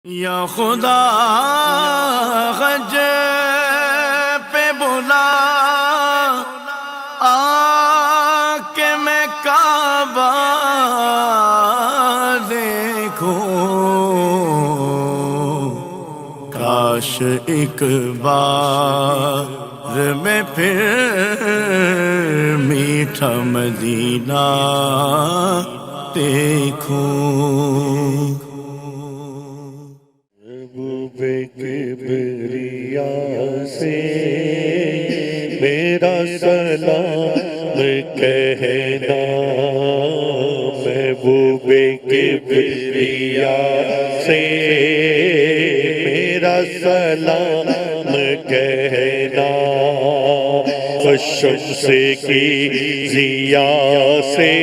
یا خدا غج پہ بلا آ کے میں کعبہ دیکھوں، کاش ایک بار میں پھر میٹھا مدینہ دیکھوں۔ کبریا سے میرا سلام کہنا، محبوب کبریا سے میرا سلام کہنا، الشمس کی ضیا سے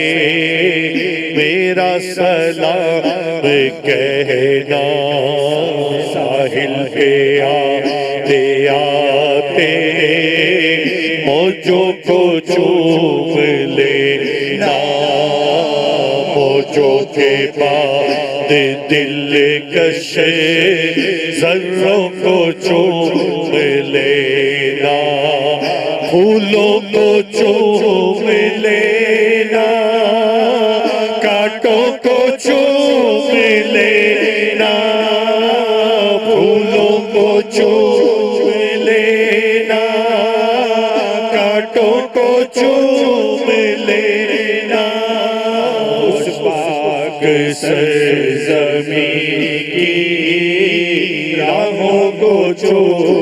میرا سلام کہنا، ساحل پہ آتے آتے موجوں کو چوم لینا، موجوں کے بعد دل کش ذروں کو چوم لینا، پھولوں کو چوم لینا، کانٹوں کو چوم لینا، پھولوں کو چوم لینا، کانٹوں کو چوم لینا، اس پاک سرزمین کی راہوں کو چوم